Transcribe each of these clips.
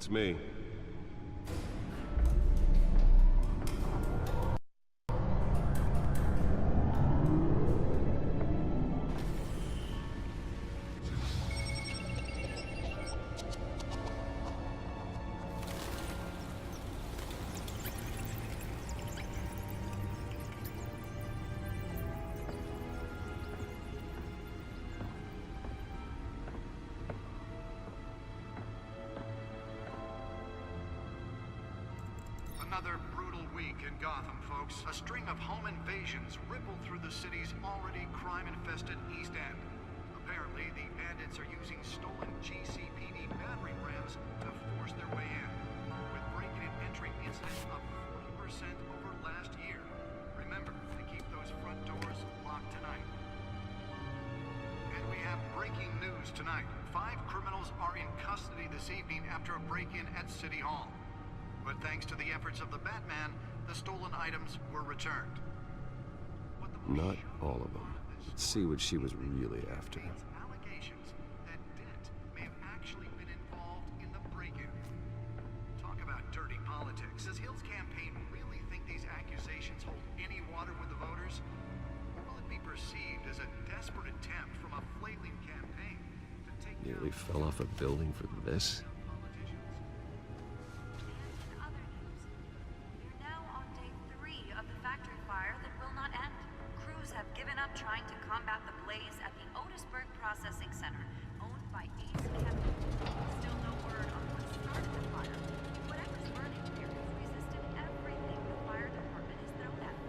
It's me. Another brutal week in Gotham, folks. A string of home invasions ripple through the city's already crime-infested East End. Apparently, the bandits are using stolen GCPD battering rams to force their way in, with break-in and entry incidents up 40% over last year. Remember to keep those front doors locked tonight. And we have breaking news tonight. 5 criminals are in custody this evening after a break-in at City Hall. But thanks to the efforts of the Batman, the stolen items were returned. Not all of them. Let's see what she was really after. Allegations that Dent may have actually been involved in the break-in. Talk about dirty politics. Does Hill's campaign really think these accusations hold any water with the voters? Or will it be perceived as a desperate attempt from a flailing campaign to take Nearly fell off a building for this? Trying to combat the blaze at the Otisburg Processing Center, owned by Ace Chemical. Still no word on what started the fire. Whatever's burning here has resisted everything the fire department has thrown at it.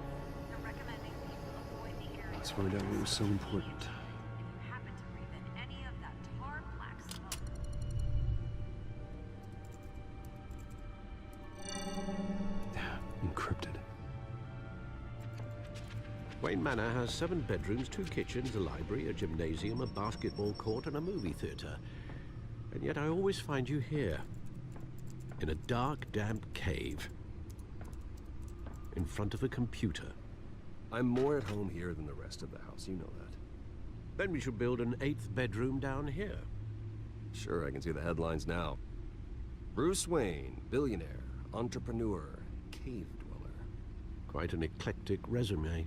They're recommending people avoid the area. Let's find out what was so important. If you happen to breathe in any of that tar black smoke. Encrypted. Wayne Manor has 7 bedrooms, 2 kitchens, a library, a gymnasium, a basketball court, and a movie theater. And yet I always find you here, in a dark, damp cave, in front of a computer. I'm more at home here than the rest of the house, you know that. Then we should build an 8th bedroom down here. Sure, I can see the headlines now. Bruce Wayne, billionaire, entrepreneur, cave dweller. Quite an eclectic resume.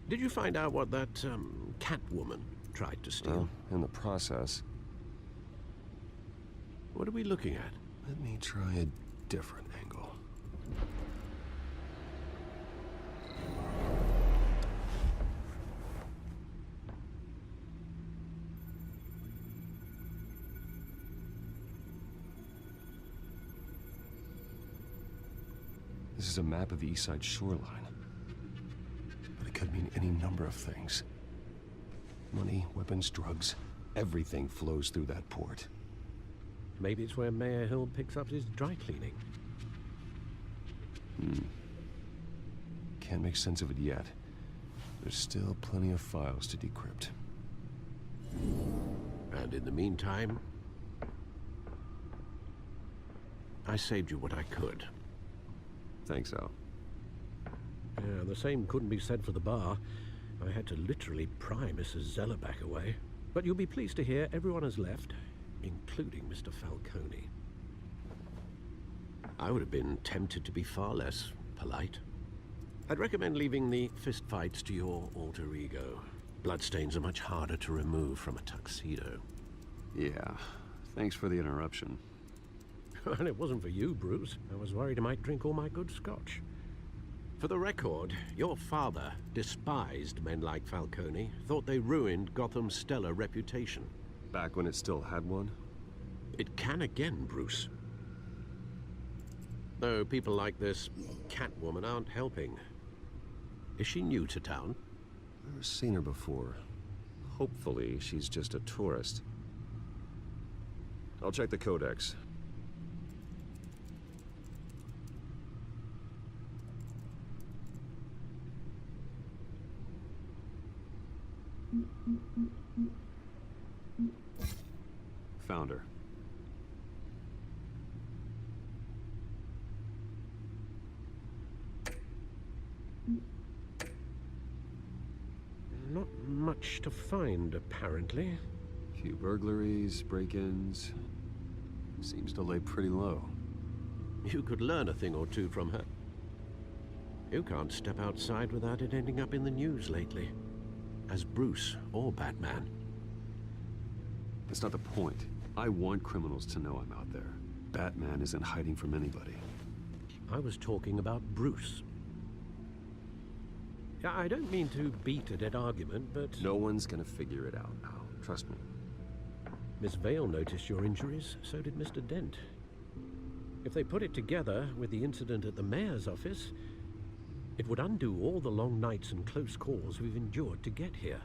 Did you find out what that, Catwoman tried to steal? Well, in the process. What are we looking at? Let me try a different angle. This is a map of the East Side shoreline. But it could mean any number of things. Money, weapons, drugs, everything flows through that port. Maybe it's where Mayor Hill picks up his dry cleaning. Can't make sense of it yet. There's still plenty of files to decrypt. And in the meantime, I saved you what I could. Thanks, Al. Yeah, the same couldn't be said for the bar. I had to literally pry Mrs. Zellerback away. But you'll be pleased to hear everyone has left, including Mr. Falcone. I would have been tempted to be far less polite. I'd recommend leaving the fistfights to your alter ego. Bloodstains are much harder to remove from a tuxedo. Yeah, thanks for the interruption. And it wasn't for you, Bruce. I was worried I might drink all my good scotch. For the record, your father despised men like Falcone, thought they ruined Gotham's stellar reputation. Back when it still had one? It can again, Bruce. Though people like this Catwoman aren't helping. Is she new to town? I've never seen her before. Hopefully, she's just a tourist. I'll check the codex. Found her. Not much to find, apparently. Few burglaries, break-ins. Seems to lay pretty low. You could learn a thing or two from her. You can't step outside without it ending up in the news lately. As Bruce or Batman. That's not the point. I want criminals to know I'm out there. Batman isn't hiding from anybody. I was talking about Bruce. Yeah, I don't mean to beat a dead argument, but... No one's gonna figure it out now. Trust me. Miss Vale noticed your injuries, so did Mr. Dent. If they put it together with the incident at the mayor's office, it would undo all the long nights and close calls we've endured to get here.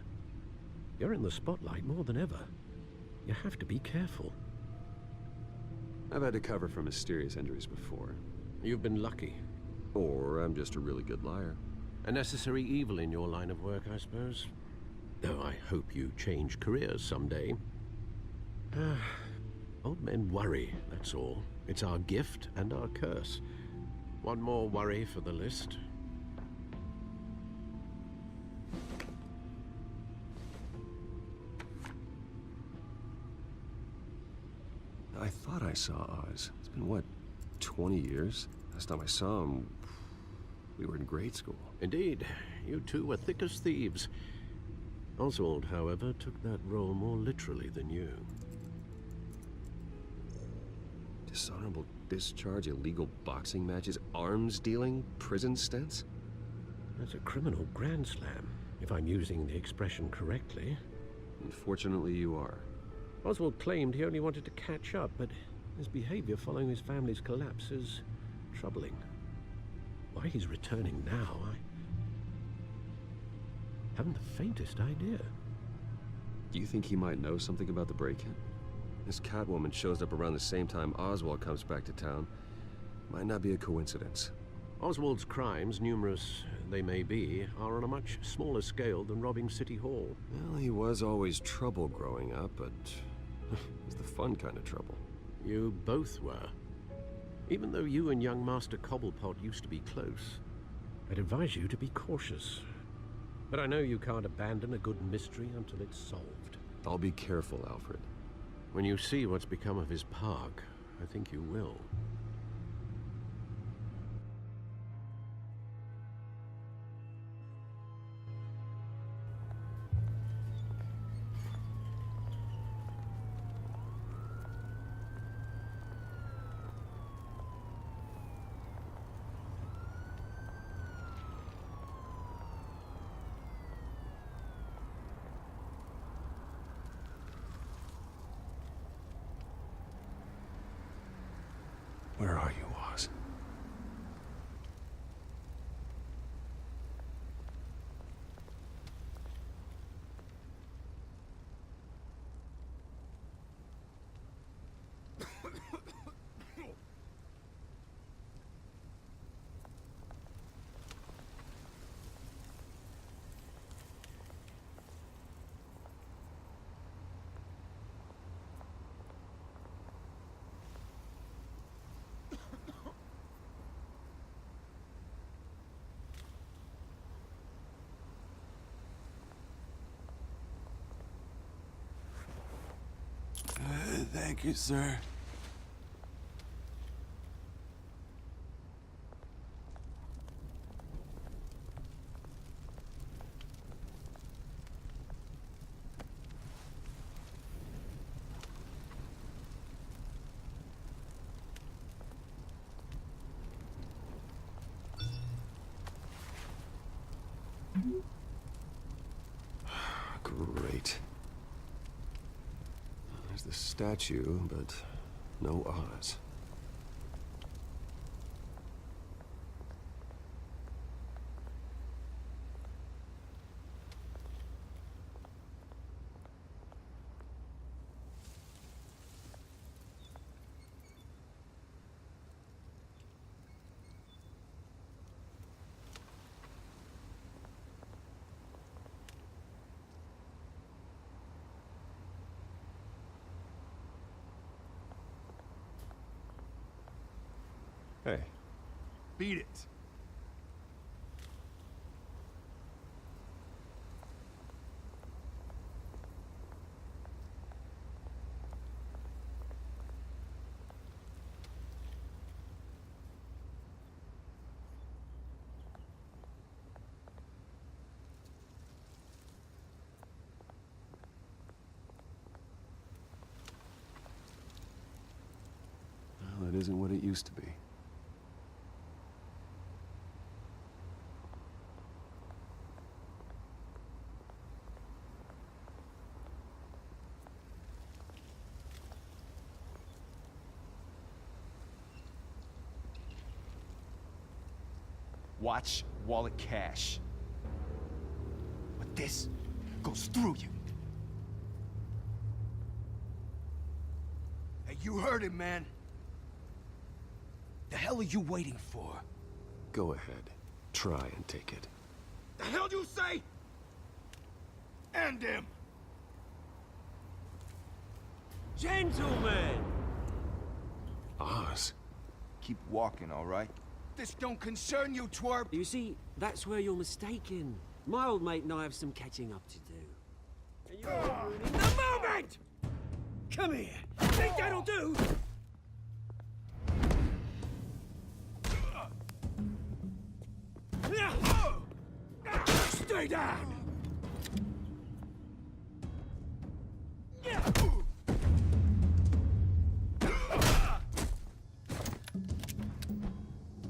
You're in the spotlight more than ever. You have to be careful. I've had to cover for mysterious injuries before. You've been lucky. Or I'm just a really good liar. A necessary evil in your line of work, I suppose. Though I hope you change careers someday. Old men worry, that's all. It's our gift and our curse. One more worry for the list. I thought I saw Oz. It's been, what, 20 years? Last time I saw him, we were in grade school. Indeed, you two were thick as thieves. Oswald, however, took that role more literally than you. Dishonorable discharge, illegal boxing matches, arms dealing, prison stints? That's a criminal grand slam, if I'm using the expression correctly. Unfortunately, you are. Oswald claimed he only wanted to catch up, but his behavior following his family's collapse is troubling. Why he's returning now, I haven't the faintest idea. Do you think he might know something about the break-in? This Catwoman shows up around the same time Oswald comes back to town. Might not be a coincidence. Oswald's crimes, numerous they may be, are on a much smaller scale than robbing City Hall. Well, he was always trouble growing up, but it was the fun kind of trouble. You both were. Even though you and young Master Cobblepot used to be close, I'd advise you to be cautious. But I know you can't abandon a good mystery until it's solved. I'll be careful, Alfred. When you see what's become of his park, I think you will. Where are you, Oz? Thank you, sir. Great. There's the statue, but no Oz. Hey. Beat it. it isn't what it used to be. Watch wallet cash. But this goes through you. Hey, you heard him, man. The hell are you waiting for? Go ahead. Try and take it. The hell do you say? End him! Gentlemen! Oz. Keep walking, all right? This don't concern you, twerp! You see, that's where you're mistaken. My old mate and I have some catching up to do. And you're ruining the moment! Come here! Think that'll do? Stay down!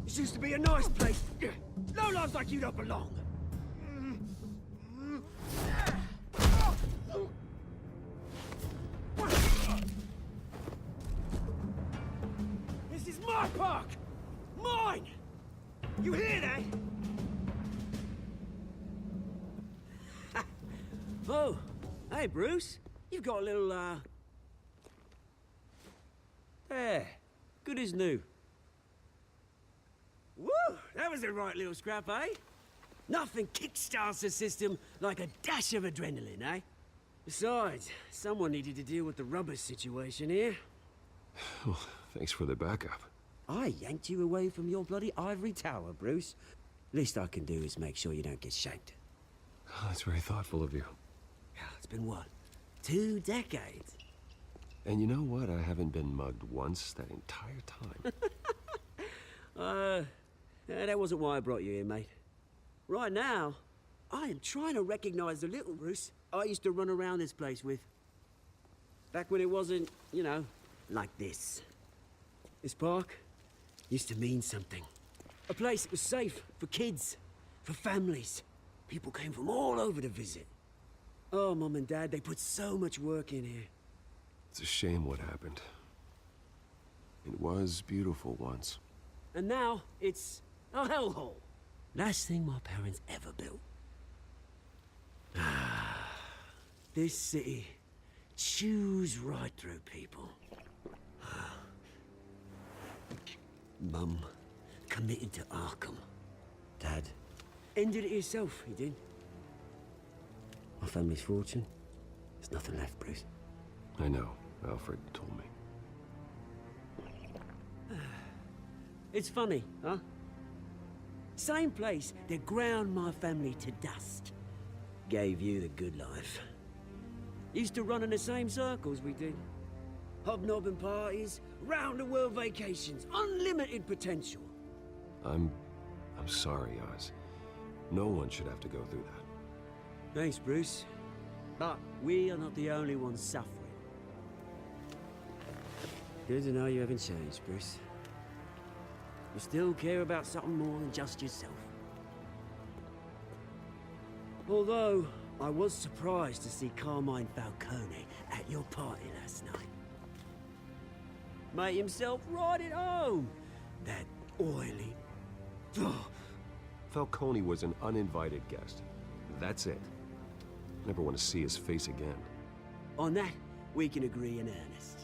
This used to be a nice place. Lowlifes like you don't belong. This is my park! Mine! You hear that? Oh, hey, Bruce. You've got a little, There. Good as new. Woo! That was a right little scrap, eh? Nothing kickstarts the system like a dash of adrenaline, eh? Besides, someone needed to deal with the rubber situation here. Well, thanks for the backup. I yanked you away from your bloody ivory tower, Bruce. Least I can do is make sure you don't get shanked. Oh, that's very thoughtful of you. It's been what? 2 decades? And you know what? I haven't been mugged once that entire time. That wasn't why I brought you here, mate. Right now, I am trying to recognize the little Bruce I used to run around this place with. Back when it wasn't, you know, like this. This park used to mean something. A place that was safe for kids, for families. People came from all over to visit. Oh, Mum and Dad, they put so much work in here. It's a shame what happened. It was beautiful once. And now, it's a hellhole. Last thing my parents ever built. This city chews right through people. Mum committed to Arkham. Dad ended it himself, he did. My family's fortune, there's nothing left, Bruce. I know. Alfred told me. It's funny, huh? Same place that ground my family to dust. Gave you the good life. Used to run in the same circles we did. Hobnobbing parties, round-the-world vacations, unlimited potential. I'm sorry, Oz. No one should have to go through that. Thanks, Bruce. But we are not the only ones suffering. Good to know you haven't changed, Bruce. You still care about something more than just yourself. Although, I was surprised to see Carmine Falcone at your party last night. Made himself right at home. That oily... Falcone was an uninvited guest. That's it. Never want to see his face again. On that, we can agree in earnest.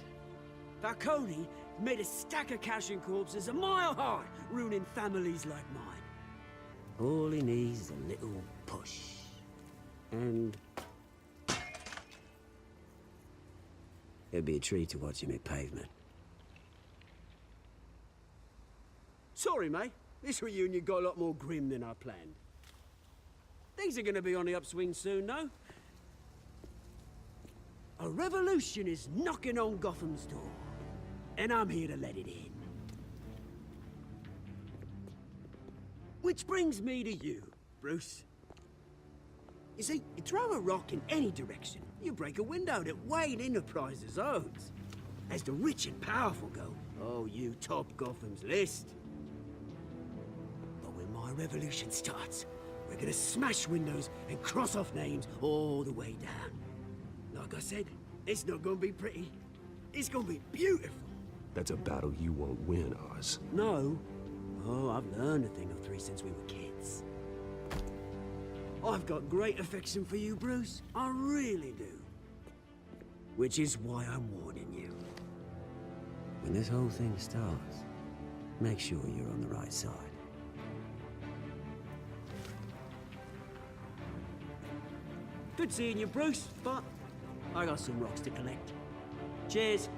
Falcone made a stack of cash and corpses a mile high, ruining families like mine. All he needs is a little push. And... it'd be a treat to watch him hit pavement. Sorry, mate. This reunion got a lot more grim than I planned. Things are gonna be on the upswing soon, no? A revolution is knocking on Gotham's door. And I'm here to let it in. Which brings me to you, Bruce. You see, you throw a rock in any direction, you break a window that Wayne Enterprises owns. As the rich and powerful go, oh, you top Gotham's list. But when my revolution starts, we're gonna smash windows and cross off names all the way down. Like I said, it's not gonna be pretty. It's gonna be beautiful. That's a battle you won't win, Oz. No. Oh, I've learned a thing or three since we were kids. I've got great affection for you, Bruce. I really do. Which is why I'm warning you. When this whole thing starts, make sure you're on the right side. Good seeing you, Bruce, but I got some rocks to collect. Cheers.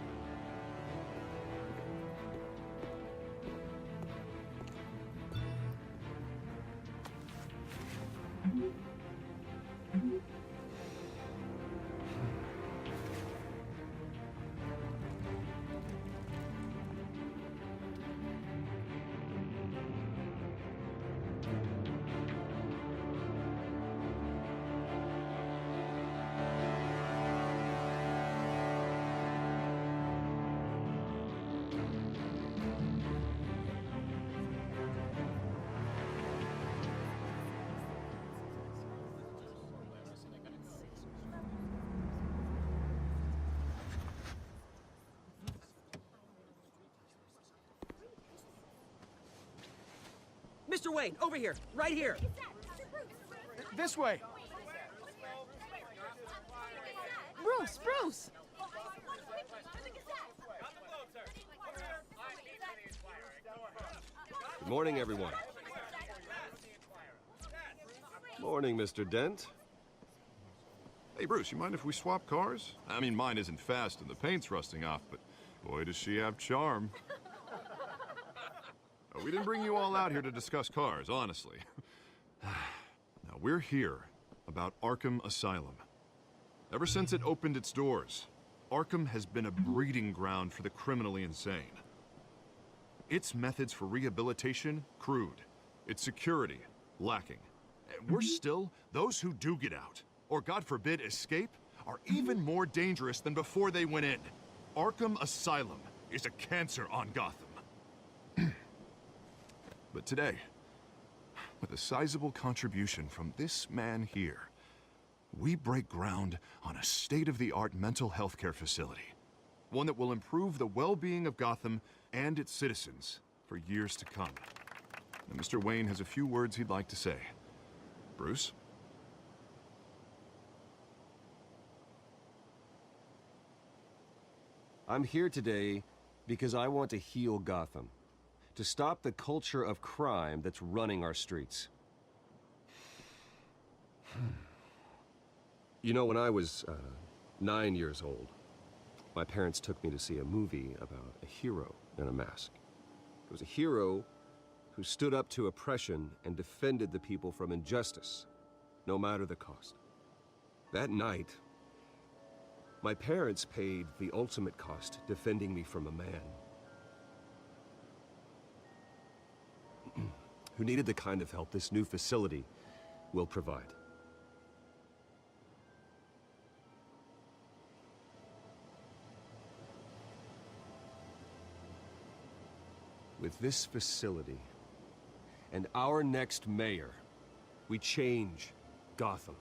Mr. Wayne, over here, right here. This way. Bruce! Good morning, everyone. Morning, Mr. Dent. Hey, Bruce, you mind if we swap cars? I mean, mine isn't fast and the paint's rusting off, but boy, does she have charm. We didn't bring you all out here to discuss cars, honestly. Now, we're here about Arkham Asylum. Ever since it opened its doors, Arkham has been a breeding ground for the criminally insane. Its methods for rehabilitation, crude. Its security, lacking. And worse still, those who do get out, or God forbid, escape, are even more dangerous than before they went in. Arkham Asylum is a cancer on Gotham. But today, with a sizable contribution from this man here, we break ground on a state-of-the-art mental health care facility. One that will improve the well-being of Gotham and its citizens for years to come. And Mr. Wayne has a few words he'd like to say. Bruce? I'm here today because I want to heal Gotham. To stop the culture of crime that's running our streets. You know, when I was 9 years old, my parents took me to see a movie about a hero in a mask. It was a hero who stood up to oppression and defended the people from injustice, no matter the cost. That night, my parents paid the ultimate cost defending me from a man who needed the kind of help this new facility will provide. With this facility and our next mayor, we change Gotham.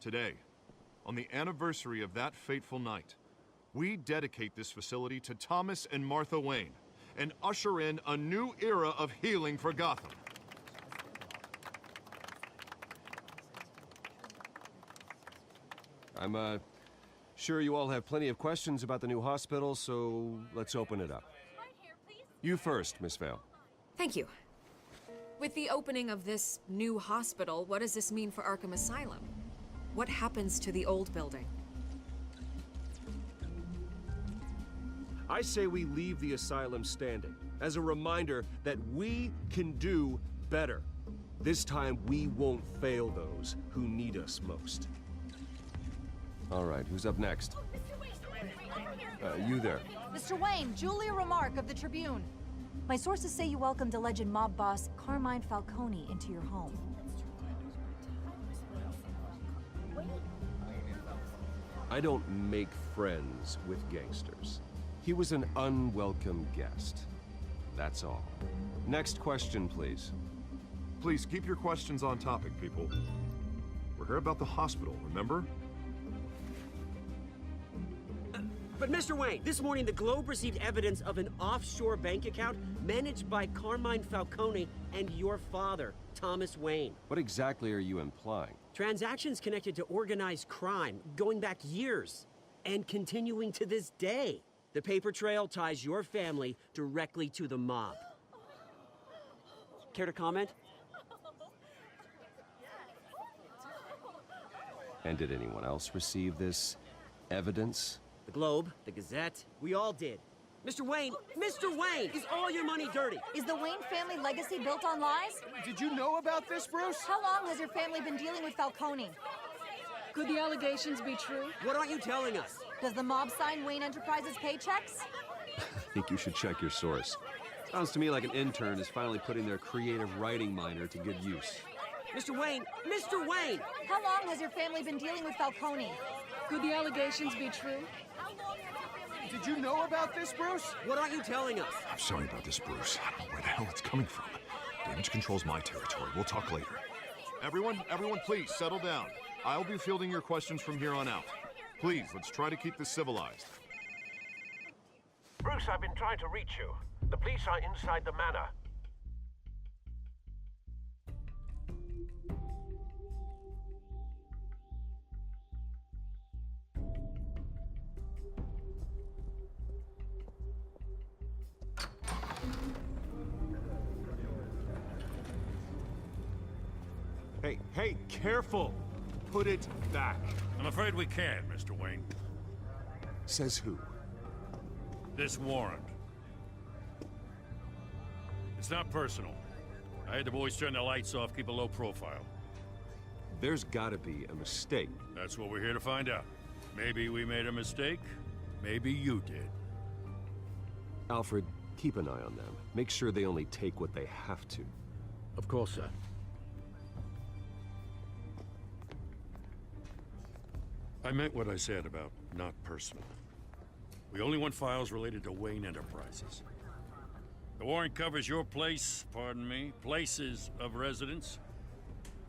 Today, on the anniversary of that fateful night, we dedicate this facility to Thomas and Martha Wayne and usher in a new era of healing for Gotham. I'm sure you all have plenty of questions about the new hospital, so let's open it up. You first, Miss Vale. Thank you. With the opening of this new hospital, what does this mean for Arkham Asylum? What happens to the old building? I say we leave the asylum standing, as a reminder that we can do better. This time, we won't fail those who need us most. All right, who's up next? You there. Mr. Wayne, Julia Remark of the Tribune. My sources say you welcomed alleged mob boss Carmine Falcone into your home. I don't make friends with gangsters. He was an unwelcome guest. That's all. Next question, please. Please keep your questions on topic, people. We're here about the hospital, remember? But Mr. Wayne, this morning the Globe received evidence of an offshore bank account managed by Carmine Falcone and your father, Thomas Wayne. What exactly are you implying? Transactions connected to organized crime going back years and continuing to this day. The paper trail ties your family directly to the mob. Care to comment? And did anyone else receive this evidence? The Globe, the Gazette, we all did. Mr. Wayne, is all your money dirty? Is the Wayne family legacy built on lies? Did you know about this, Bruce? How long has your family been dealing with Falcone? Could the allegations be true? What aren't you telling us? Does the mob sign Wayne Enterprises paychecks? I think you should check your source. Sounds to me like an intern is finally putting their creative writing minor to good use. Mr. Wayne! How long has your family been dealing with Falcone? Could the allegations be true? Did you know about this, Bruce? What aren't you telling us? I'm sorry about this, Bruce. I don't know where the hell it's coming from. Damage control's my territory. We'll talk later. Everyone, please, settle down. I'll be fielding your questions from here on out. Please, let's try to keep this civilized. Bruce, I've been trying to reach you. The police are inside the manor. Hey, careful! Put it back. I'm afraid we can't, Mr. Wayne. Says who? This warrant. It's not personal. I had the boys turn the lights off, keep a low profile. There's gotta be a mistake. That's what we're here to find out. Maybe we made a mistake. Maybe you did. Alfred, keep an eye on them. Make sure they only take what they have to. Of course, sir. I meant what I said about not personal. We only want files related to Wayne Enterprises. The warrant covers your place, pardon me, places of residence,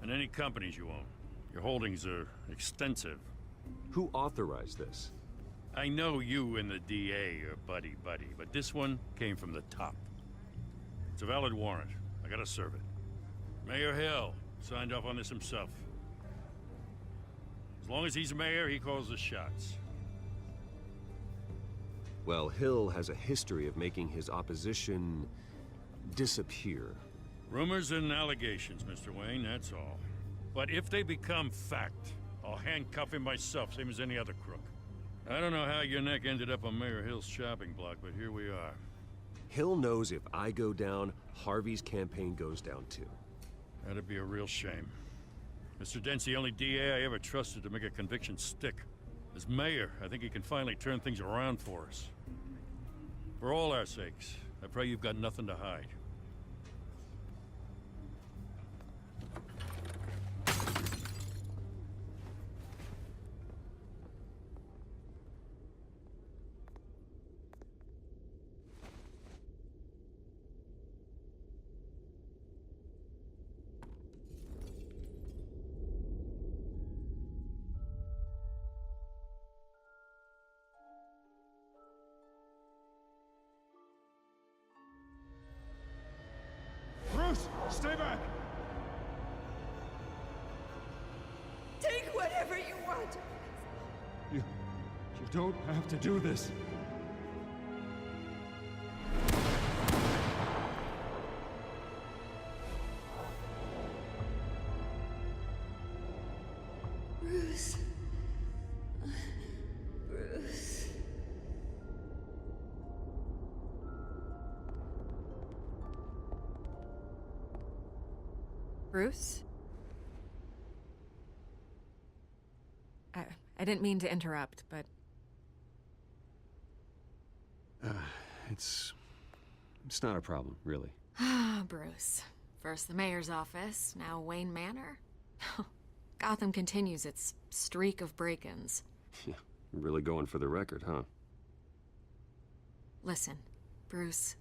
and any companies you own. Your holdings are extensive. Who authorized this? I know you and the DA are buddy-buddy, but this one came from the top. It's a valid warrant. I gotta serve it. Mayor Hill signed off on this himself. As long as he's mayor, he calls the shots. Well, Hill has a history of making his opposition disappear. Rumors and allegations, Mr. Wayne, that's all. But if they become fact, I'll handcuff him myself, same as any other crook. I don't know how your neck ended up on Mayor Hill's shopping block, but here we are. Hill knows if I go down, Harvey's campaign goes down too. That'd be a real shame. Mr. Dent's the only DA I ever trusted to make a conviction stick. As mayor, I think he can finally turn things around for us. For all our sakes, I pray you've got nothing to hide. Bruce, stay back! Take whatever you want. You don't have to do this. Bruce. Bruce. Bruce? I didn't mean to interrupt, but... It's not a problem, really. Ah, Bruce. First the mayor's office, now Wayne Manor. Gotham continues its streak of break-ins. Yeah, Really going for the record, huh? Listen, Bruce.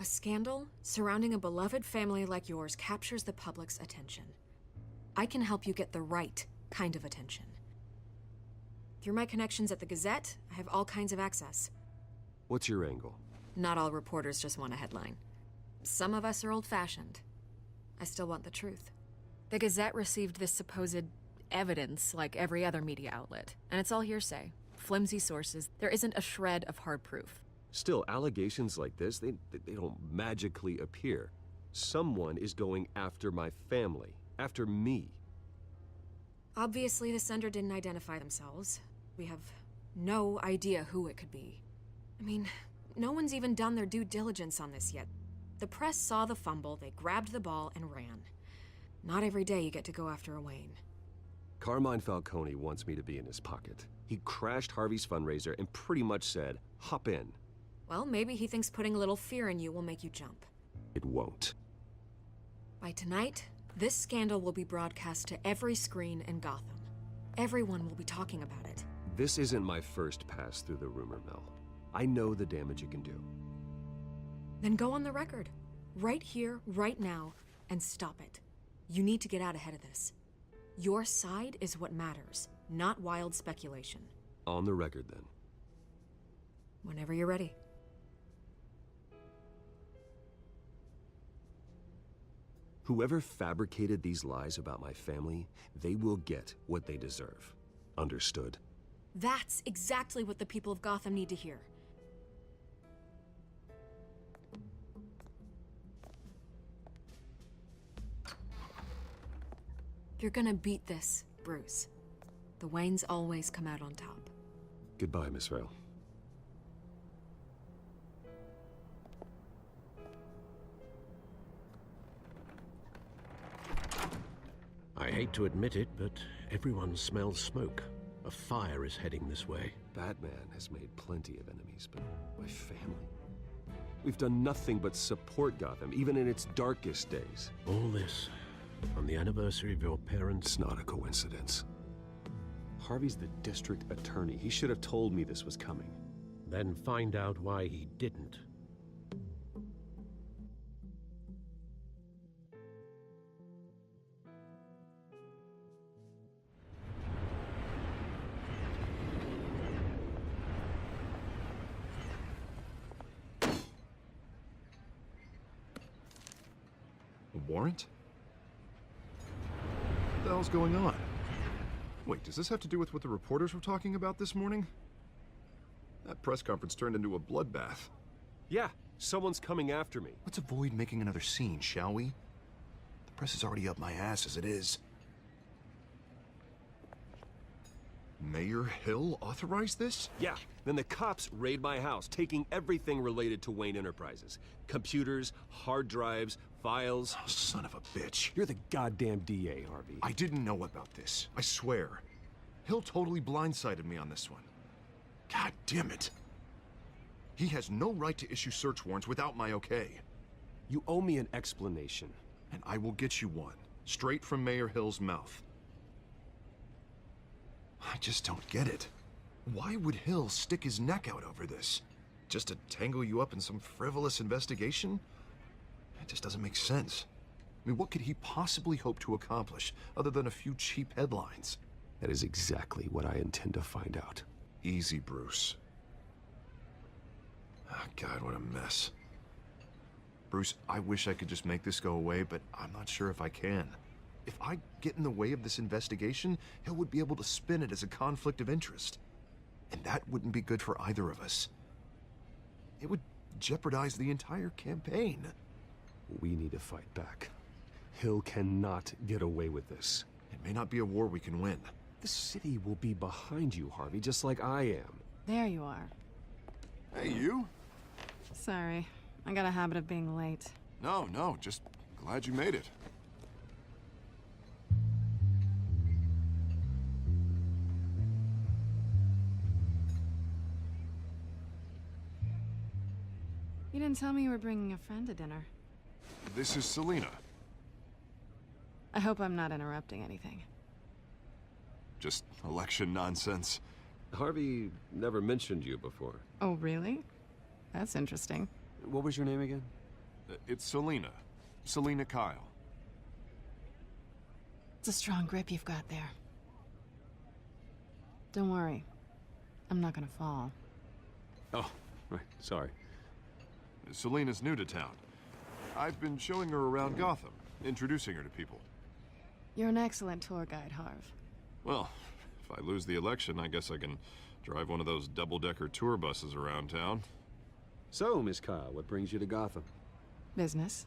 A scandal surrounding a beloved family like yours captures the public's attention. I can help you get the right kind of attention. Through my connections at the Gazette, I have all kinds of access. What's your angle? Not all reporters just want a headline. Some of us are old-fashioned. I still want the truth. The Gazette received this supposed evidence like every other media outlet, and it's all hearsay. Flimsy sources. There isn't a shred of hard proof. Still, allegations like this, they don't magically appear. Someone is going after my family, after me. Obviously, the sender didn't identify themselves. We have no idea who it could be. I mean, no one's even done their due diligence on this yet. The press saw the fumble, they grabbed the ball and ran. Not every day you get to go after a Wayne. Carmine Falcone wants me to be in his pocket. He crashed Harvey's fundraiser and pretty much said, hop in. Well, maybe he thinks putting a little fear in you will make you jump. It won't. By tonight, this scandal will be broadcast to every screen in Gotham. Everyone will be talking about it. This isn't my first pass through the rumor mill. I know the damage it can do. Then go on the record. Right here, right now, and stop it. You need to get out ahead of this. Your side is what matters, not wild speculation. On the record, then. Whenever you're ready. Whoever fabricated these lies about my family, they will get what they deserve. Understood? That's exactly what the people of Gotham need to hear. You're gonna beat this, Bruce. The Waynes always come out on top. Goodbye, Miss Vale. I hate to admit it, but everyone smells smoke. A fire is heading this way. Batman has made plenty of enemies, but my family? We've done nothing but support Gotham, even in its darkest days. All this on the anniversary of your parents'... It's not a coincidence. Harvey's the district attorney. He should have told me this was coming. Then find out why he didn't. A warrant? What the hell's going on? Wait, does this have to do with what the reporters were talking about this morning? That press conference turned into a bloodbath. Yeah, someone's coming after me. Let's avoid making another scene, shall we? The press is already up my ass as it is. Mayor Hill authorized this? Yeah, then the cops raid my house, taking everything related to Wayne Enterprises. Computers, hard drives, files. Oh, son of a bitch. You're the goddamn DA, Harvey. I didn't know about this. I swear. Hill totally blindsided me on this one. God damn it. He has no right to issue search warrants without my okay. You owe me an explanation. And I will get you one, straight from Mayor Hill's mouth. I just don't get it. Why would Hill stick his neck out over this? Just to tangle you up in some frivolous investigation? It just doesn't make sense. I mean, what could he possibly hope to accomplish other than a few cheap headlines? That is exactly what I intend to find out. Easy, Bruce. Oh, God, what a mess. Bruce, I wish I could just make this go away, but I'm not sure if I can. If I get in the way of this investigation, Hill would be able to spin it as a conflict of interest. And that wouldn't be good for either of us. It would jeopardize the entire campaign. We need to fight back. Hill cannot get away with this. It may not be a war we can win. The city will be behind you, Harvey, just like I am. There you are. Hey, you? Sorry. I got a habit of being late. No, just glad you made it. You didn't tell me you were bringing a friend to dinner. This is Selena. I hope I'm not interrupting anything. Just election nonsense. Harvey never mentioned you before. Oh, really? That's interesting. What was your name again? It's Selena. Selena Kyle. It's a strong grip you've got there. Don't worry. I'm not gonna fall. Oh, right. Sorry. Selena's new to town. I've been showing her around Gotham, introducing her to people. You're an excellent tour guide, Harv. Well, if I lose the election, I guess I can drive one of those double-decker tour buses around town. So, Miss Kyle, what brings you to Gotham? Business.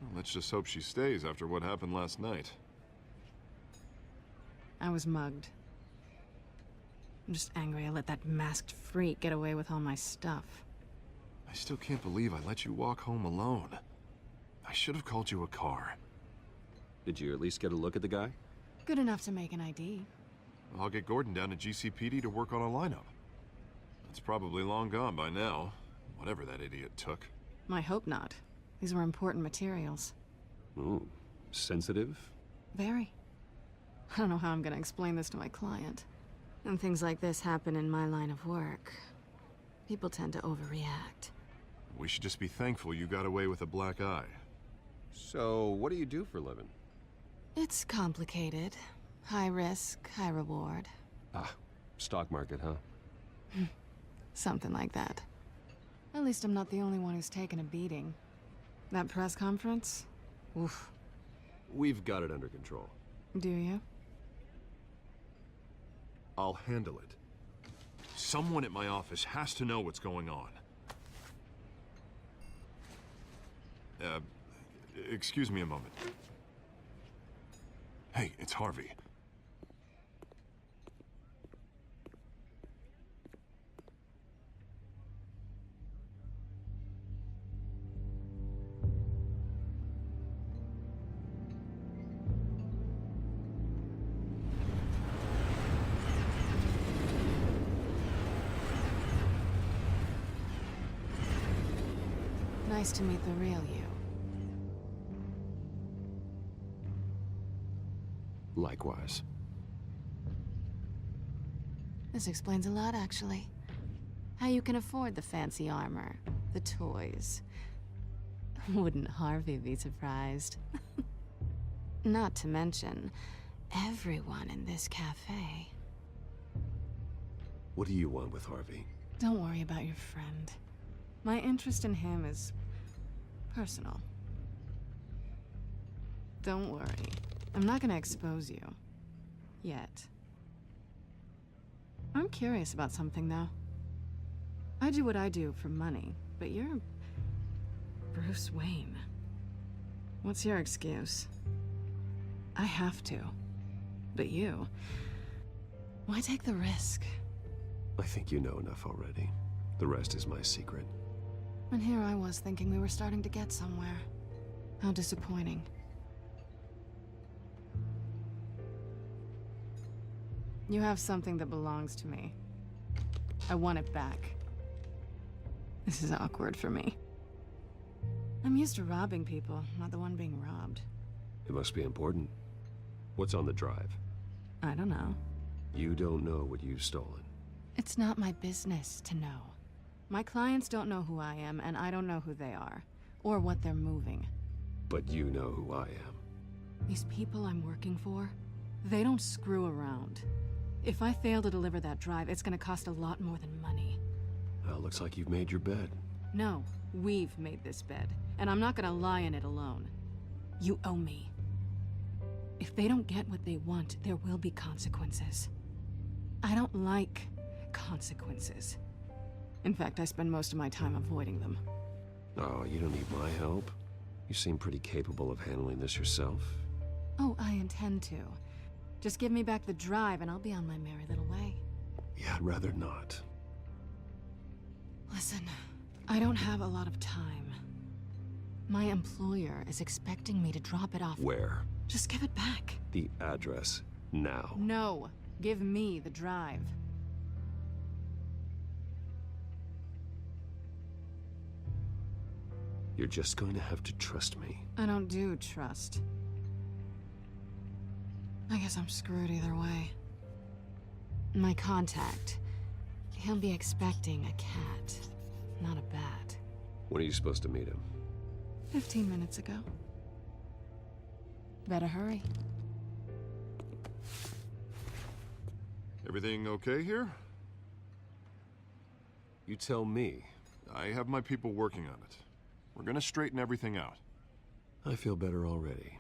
Well, let's just hope she stays after what happened last night. I was mugged. I'm just angry I let that masked freak get away with all my stuff. I still can't believe I let you walk home alone. I should have called you a car. Did you at least get a look at the guy? Good enough to make an ID. I'll get Gordon down to GCPD to work on a lineup. It's probably long gone by now, whatever that idiot took. I hope not. These were important materials. Ooh, sensitive? Very. I don't know how I'm gonna explain this to my client. When things like this happen in my line of work, people tend to overreact. We should just be thankful you got away with a black eye. So, what do you do for a living? It's complicated. High risk, high reward. Ah, stock market, huh? Something like that. At least I'm not the only one who's taken a beating. That press conference? Oof. We've got it under control. Do you? I'll handle it. Someone at my office has to know what's going on. Excuse me a moment. Hey, it's Harvey. Nice to meet the real you. Likewise. This explains a lot, actually. How you can afford the fancy armor, the toys. Wouldn't Harvey be surprised? Not to mention, everyone in this cafe. What do you want with Harvey? Don't worry about your friend. My interest in him is personal. Don't worry. I'm not gonna expose you. Yet. I'm curious about something, though. I do what I do for money, but you're Bruce Wayne. What's your excuse? I have to. But you... why take the risk? I think you know enough already. The rest is my secret. And here I was thinking we were starting to get somewhere. How disappointing. You have something that belongs to me. I want it back. This is awkward for me. I'm used to robbing people, not the one being robbed. It must be important. What's on the drive? I don't know. You don't know what you've stolen. It's not my business to know. My clients don't know who I am, and I don't know who they are, or what they're moving. But you know who I am. These people I'm working for, they don't screw around. If I fail to deliver that drive, it's gonna cost a lot more than money. Well, looks like you've made your bed. No, we've made this bed, and I'm not gonna lie in it alone. You owe me. If they don't get what they want, there will be consequences. I don't like consequences. In fact, I spend most of my time avoiding them. Oh, you don't need my help. You seem pretty capable of handling this yourself. Oh, I intend to. Just give me back the drive and I'll be on my merry little way. Yeah, I'd rather not. Listen, I don't have a lot of time. My employer is expecting me to drop it off. Where? Just give it back. The address, now. No, give me the drive. You're just going to have to trust me. I don't do trust. I guess I'm screwed either way. My contact He'll be expecting a cat, not a bat. When are you supposed to meet him? 15 minutes ago. Better hurry. Everything okay here? You tell me. I have my people working on it. We're gonna straighten everything out. I feel better already.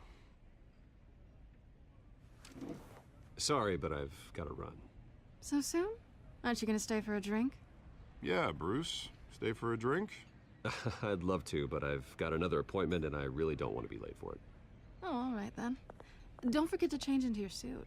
Sorry, but I've got to run. So soon? Aren't you gonna stay for a drink? Yeah, Bruce. Stay for a drink? I'd love to, but I've got another appointment and I really don't want to be late for it. Oh, all right then. Don't forget to change into your suit.